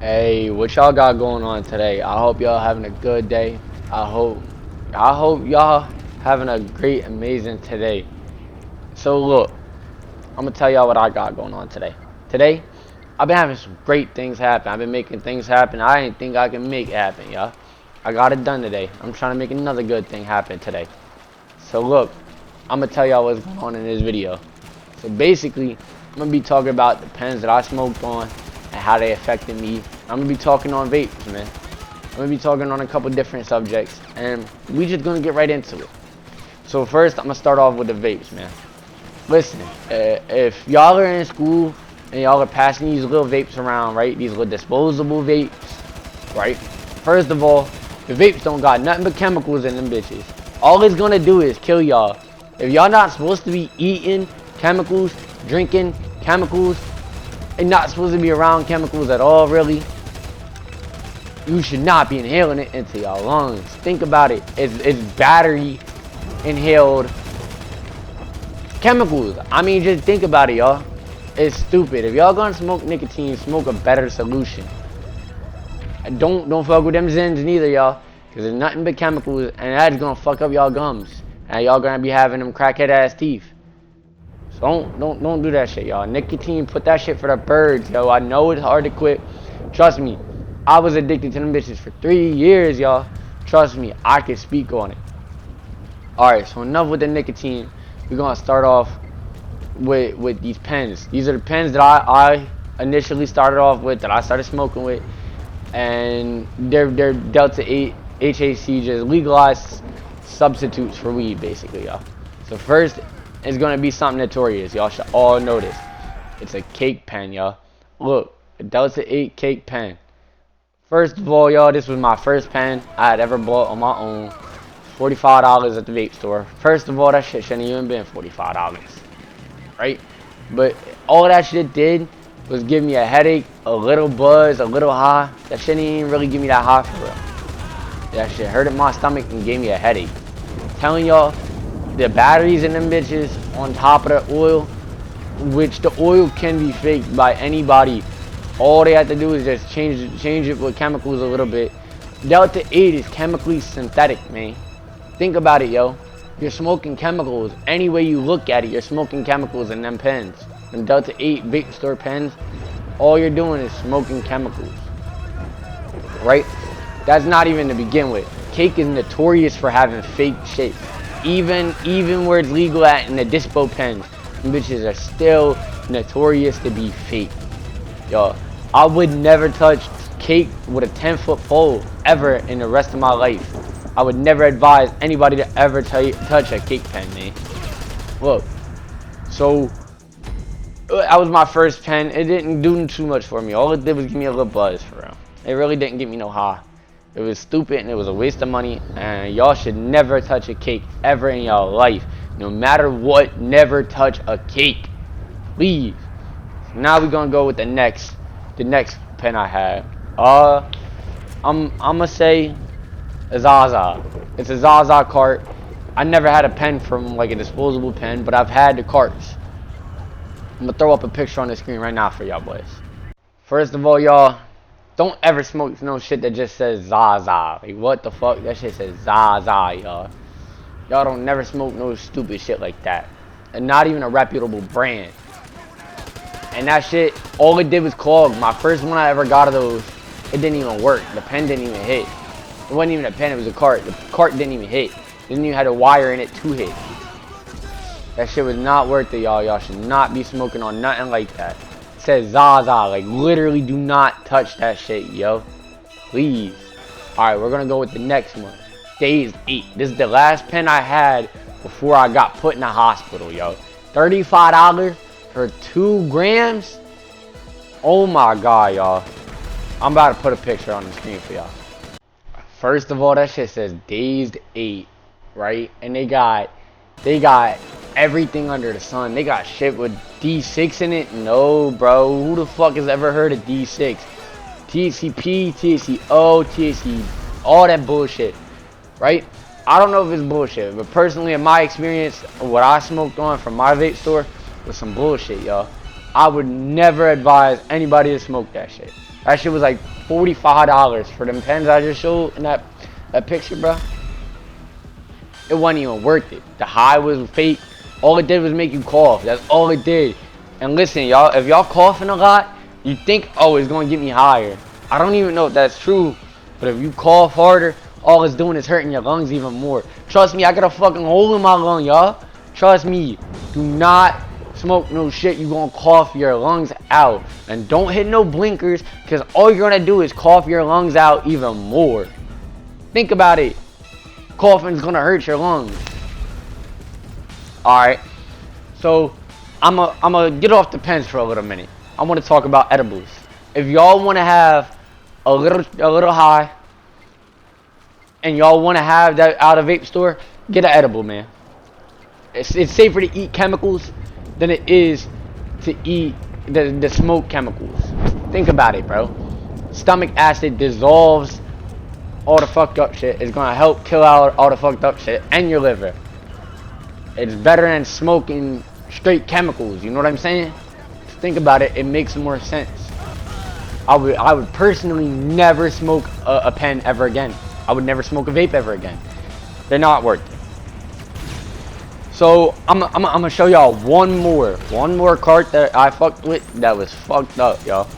Hey, what y'all got going on today? I hope y'all having a good day. I hope y'all having a great, amazing today. So look, I'm gonna tell y'all what I got going on today. Today, I've been having some great things happen. I've been making things happen I didn't think I could make happen, y'all. I got it done today. I'm trying to make another good thing happen today. So look, I'm gonna tell y'all what's going on in this video. So basically, I'm gonna be talking about the pens that I smoked on and how they affected me. I'm gonna be talking on vapes, man. I'm gonna be talking on a couple different subjects, and we just gonna get right into it. So first, I'm gonna start off with the vapes, man. Listen, if y'all are in school and y'all are passing these little vapes around, right? These little disposable vapes, right? First of all, the vapes don't got nothing but chemicals in them bitches. All it's gonna do is kill y'all. If y'all not supposed to be eating chemicals, drinking chemicals, and not supposed to be around chemicals at all, really, you should not be inhaling it into your lungs. Think about it. It's battery inhaled chemicals. I mean, just think about it, y'all. It's stupid. If y'all gonna smoke nicotine, smoke a better solution. And don't fuck with them Zins neither, y'all, because there's nothing but chemicals, and that's gonna fuck up y'all gums, and y'all gonna be having them crackhead ass teeth. So don't do that shit, y'all. Nicotine, put that shit for the birds, yo. I know it's hard to quit. Trust me, I was addicted to them bitches for 3 years, y'all. Trust me, I can speak on it. Alright, so enough with the nicotine. We're gonna start off with these pens. These are the pens that I initially started off with, that I started smoking with. And they're Delta 8 HAC, just legalized substitutes for weed, basically, y'all. So first, it's gonna be something notorious. Y'all should all know this. It's a cake pen, y'all. Look, a Delta 8 cake pen. First of all, y'all, this was my first pen I had ever bought on my own. $45 at the vape store. First of all, that shit shouldn't even been $45, right? But all that shit did was give me a headache, a little buzz, a little high. That shit didn't even really give me that high for real. That shit hurted my stomach and gave me a headache. I'm telling y'all, the batteries in them bitches on top of the oil, which the oil can be faked by anybody. All they have to do is just change it with chemicals a little bit. Delta 8 is chemically synthetic, man. Think about it, yo. You're smoking chemicals. Any way you look at it, you're smoking chemicals in them pens. Them Delta 8 vape store pens, all you're doing is smoking chemicals. Right? That's not even to begin with. Cake is notorious for having fake shit. Even where it's legal at in the dispo pens, them bitches are still notorious to be fake. Yo, I would never touch cake with a 10-foot pole ever in the rest of my life. I would never advise anybody to ever touch a cake pen, man. Look, so that was my first pen. It didn't do too much for me. All it did was give me a little buzz, for real. It really didn't give me no high. It was stupid and it was a waste of money. And y'all should never touch a cake ever in your life. No matter what, never touch a cake. Please. Now we're gonna go with the next pen I had. I'm gonna say a Zaza. It's a Zaza cart. I never had a pen from like a disposable pen, but I've had the carts. I'm gonna throw up a picture on the screen right now for y'all boys. First of all, y'all, don't ever smoke no shit that just says Zaza. Like, what the fuck? That shit says Zaza, y'all. Y'all don't never smoke no stupid shit like that. And not even a reputable brand. And that shit, all it did was clog. My first one I ever got of those, it didn't even work. The pen didn't even hit. It wasn't even a pen, it was a cart. The cart didn't even hit. It didn't even have a wire in it to hit. That shit was not worth it, y'all. Y'all should not be smoking on nothing like that. It says Zaza. Like, literally do not touch that shit, yo. Please. Alright, we're gonna go with the next one. Legalized 8. This is the last pen I had before I got put in the hospital, yo. $35 for 2 grams? Oh my god, y'all. I'm about to put a picture on the screen for y'all. First of all, that shit says Legalized 8, right? And they got everything under the sun. They got shit with D6 in it. No, bro. Who the fuck has ever heard of D6? THCP, THCO, THC, all that bullshit, right? I don't know if it's bullshit, but personally, in my experience, what I smoked on from my vape store was some bullshit, y'all. I would never advise anybody to smoke that shit. That shit was like $45 for them pens I just showed in that picture, bro. It wasn't even worth it. The high was fake. All it did was make you cough. That's all it did. And listen, y'all, if y'all coughing a lot, you think, oh, it's gonna get me higher. I don't even know if that's true. But if you cough harder, all it's doing is hurting your lungs even more. Trust me, I got a fucking hole in my lung, y'all. Trust me. Do not smoke no shit. You gonna cough your lungs out. And don't hit no blinkers, because all you're gonna do is cough your lungs out even more. Think about it. Coughing's gonna hurt your lungs. Alright. So I'm a get off the pens for a little minute. I want to talk about edibles. If y'all want to have a little high and y'all want to have that out of vape store, get an edible, man. It's safer to eat chemicals than it is to eat the smoke chemicals. Think about it, bro. Stomach acid dissolves all the fucked up shit. It's gonna help kill out all the fucked up shit and your liver. It's better than smoking straight chemicals. You know what I'm saying? Think about it. It makes more sense. I would personally never smoke a pen ever again. I would never smoke a vape ever again. They're not worth it. So I'm gonna show y'all one more cart that I fucked with that was fucked up, y'all.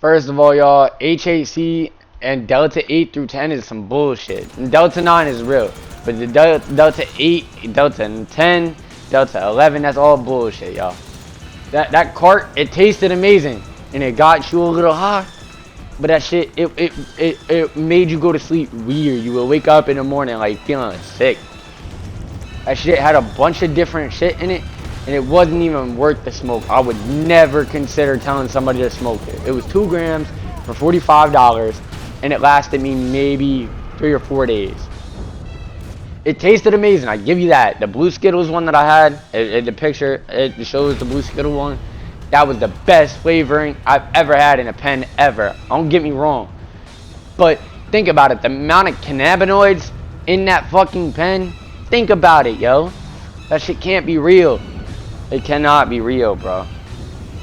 First of all, y'all, HAC and Delta 8 through 10 is some bullshit. And Delta 9 is real, but the Delta 8, Delta 10, Delta 11, that's all bullshit, y'all. That cart, it tasted amazing and it got you a little high, but that shit, it made you go to sleep weird. You would wake up in the morning like feeling sick. That shit had a bunch of different shit in it, and it wasn't even worth the smoke. I would never consider telling somebody to smoke it. It was 2 grams for $45, and it lasted me maybe 3 or 4 days. It tasted amazing, I give you that. The Blue Skittles one that I had, the picture, it shows the Blue Skittle one. That was the best flavoring I've ever had in a pen ever. Don't get me wrong. But think about it, the amount of cannabinoids in that fucking pen, think about it, yo. That shit can't be real. It cannot be real, bro.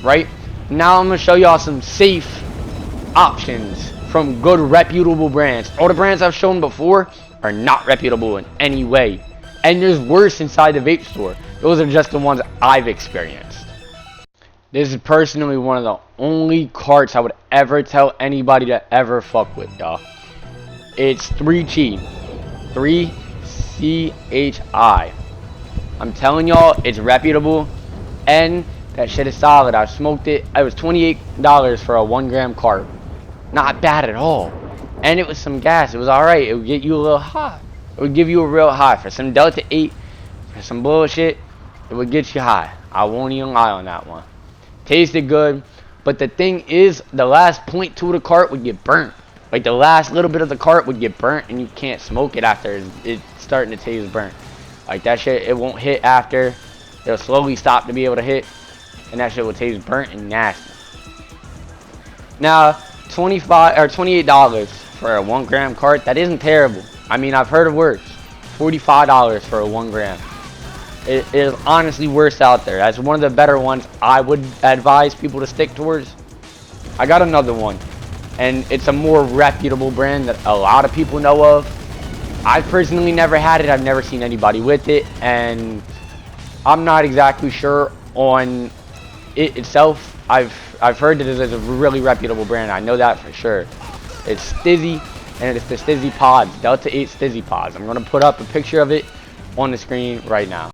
Right? Now I'm gonna show y'all some safe options from good reputable brands. All the brands I've shown before are not reputable in any way. And there's worse inside the vape store. Those are just the ones I've experienced. This is personally one of the only carts I would ever tell anybody to ever fuck with, y'all. It's 3CHI. 3CHI. I'm telling y'all, it's reputable. And that shit is solid. I smoked it. It was $28 for a 1 gram cart. Not bad at all. And it was some gas. It was alright. It would get you a little high. It would give you a real high. For some Delta 8, for some bullshit, it would get you high. I won't even lie on that one. Tasted good. But the thing is, the last 0.2 of the cart would get burnt. Like the last little bit of the cart would get burnt, and you can't smoke it after it's starting to taste burnt. Like that shit, it won't hit after. It'll slowly stop to be able to hit. And that shit will taste burnt and nasty. Now, $25 or $28 for a 1 gram cart, that isn't terrible. I mean, I've heard of worse. $45 for a 1 gram. It is honestly worse out there. That's one of the better ones I would advise people to stick towards. I got another one, and it's a more reputable brand that a lot of people know of. I've personally never had it. I've never seen anybody with it, and I'm not exactly sure on it itself. I've heard that it is a really reputable brand. I know that for sure. It's Stizzy, and it's the Stizzy Pods, Delta 8 Stizzy Pods. I'm going to put up a picture of it on the screen right now.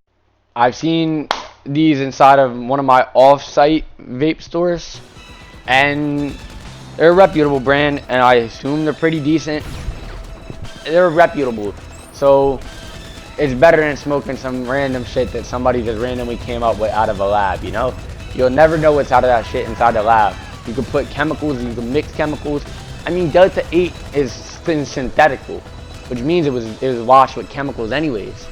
I've seen these inside of one of my off-site vape stores, and they're a reputable brand, and I assume they're pretty decent. They're reputable, so it's better than smoking some random shit that somebody just randomly came up with out of a lab, you know? You'll never know what's out of that shit inside the lab. You can put chemicals, you can mix chemicals. I mean, Delta 8 is synthetical, which means it was washed with chemicals anyways.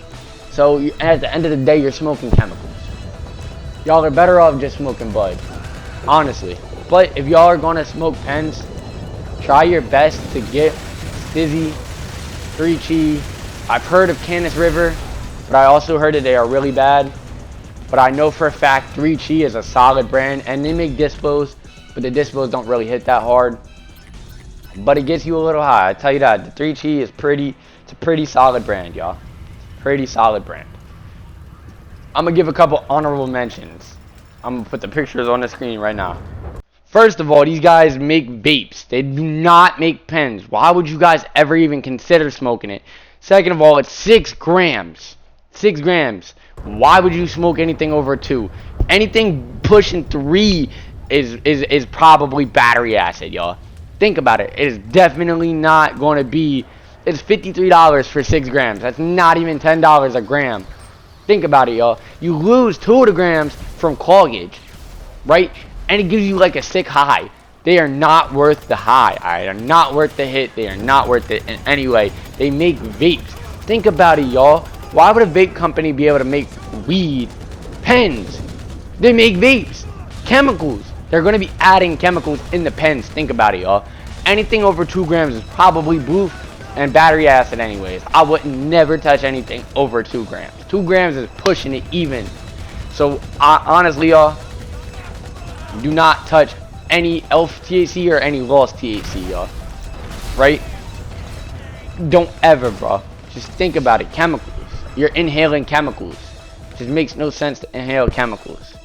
So at the end of the day, you're smoking chemicals. Y'all are better off just smoking bud, honestly. But if y'all are gonna smoke pens, try your best to get Stizzy, 3CHI. I've heard of Canis River, but I also heard that they are really bad. But I know for a fact 3CHI is a solid brand, and they make dispos but the decibels don't really hit that hard. But it gets you a little high. I tell you that. The 3Chi is it's a pretty solid brand, y'all. Pretty solid brand. I'm gonna give a couple honorable mentions. I'm gonna put the pictures on the screen right now. First of all, these guys make vapes. They do not make pens. Why would you guys ever even consider smoking it? Second of all, it's 6 grams. 6 grams. Why would you smoke anything over 2? Anything pushing 3 is probably battery acid, y'all. Think about it. It is definitely not going to be... It's $53 for 6 grams. That's not even $10 a gram. Think about it, y'all. You lose 2 of the grams from cloggage, right? And it gives you like a sick high. They are not worth the high. Alright, they're not worth the hit. They are not worth it in any way. They make vapes. Think about it, y'all. Why would a vape company be able to make weed pens? They make vapes. Chemicals. They're going to be adding chemicals in the pens. Think about it, y'all. Anything over 2 grams is probably boof and battery acid anyways. I would never touch anything over 2 grams. 2 grams is pushing it even. So, honestly, y'all, do not touch any elf THC or any lost THC, y'all. Right? Don't ever, bro. Just think about it. Chemicals. You're inhaling chemicals. It just makes no sense to inhale chemicals.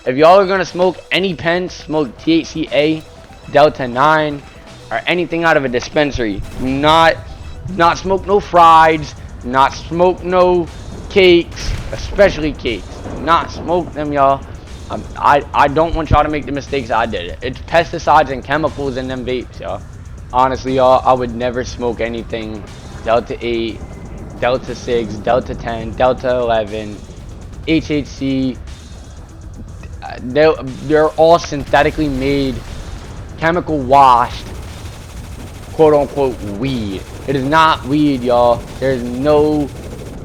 If y'all are gonna smoke any pen, smoke THCA, Delta 9, or anything out of a dispensary. Not smoke no frieds. Not smoke no cakes, especially cakes. Not smoke them, y'all. I don't want y'all to make the mistakes I did. It's pesticides and chemicals in them vapes, y'all. Honestly, y'all, I would never smoke anything Delta 8, Delta 6, Delta 10, Delta 11, HHC. They're all synthetically made, chemical washed, quote unquote weed. It is not weed, y'all. There's no,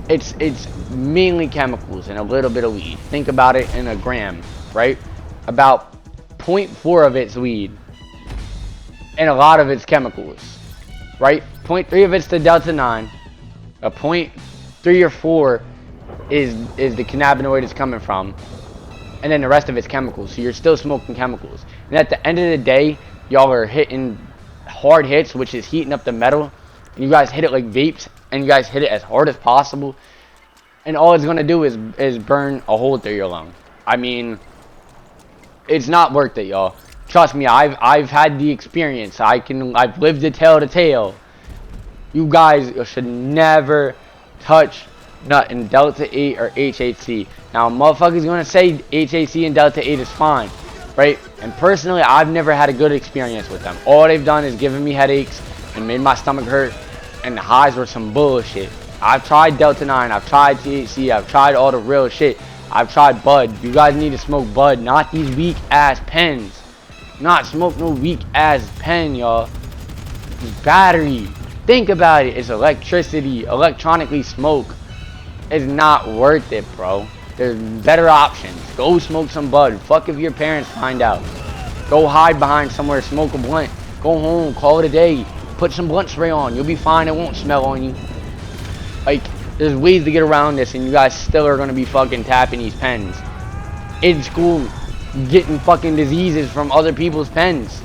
it's mainly chemicals and a little bit of weed. Think about it in a gram, right? About 0.4 of it's weed and a lot of it's chemicals, right? 0.3 of it's the Delta 9, a 0.3 or 4 is the cannabinoid it's coming from, and then the rest of it's chemicals. So you're still smoking chemicals, and at the end of the day, y'all are hitting hard hits, which is heating up the metal, and you guys hit it like vapes, and you guys hit it as hard as possible, and all it's gonna do is burn a hole through your lung. I mean, it's not worth it, y'all. Trust me, I've had the experience. I've lived the tale to tale. You guys should never touch nothing Delta 8 or HHC. Now, motherfuckers gonna say HHC and Delta 8 is fine, right? And personally, I've never had a good experience with them. All they've done is given me headaches and made my stomach hurt, and the highs were some bullshit. I've tried Delta 9, I've tried THC, I've tried all the real shit. I've tried bud. You guys need to smoke bud, not these weak ass pens. Not smoke no weak ass pen, y'all. It's battery. Think about it. It's electricity, electronically smoke. It's not worth it, bro. There's better options. Go smoke some bud. Fuck if your parents find out. Go hide behind somewhere, smoke a blunt. Go home, call it a day. Put some blunt spray on. You'll be fine. It won't smell on you. Like, there's ways to get around this, and you guys still are gonna be fucking tapping these pens. In school, getting fucking diseases from other people's pens.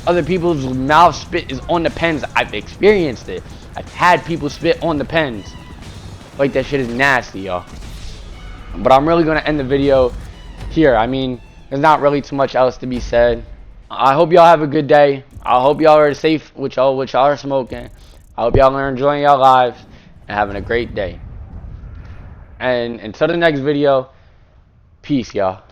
Other people's mouth spit is on the pens. I've experienced it. I've had people spit on the pens. Like, that shit is nasty, y'all. But I'm really gonna end the video here. I mean, there's not really too much else to be said. I hope y'all have a good day. I hope y'all are safe with y'all are smoking. I hope y'all are enjoying y'all lives and having a great day. And until the next video, peace, y'all.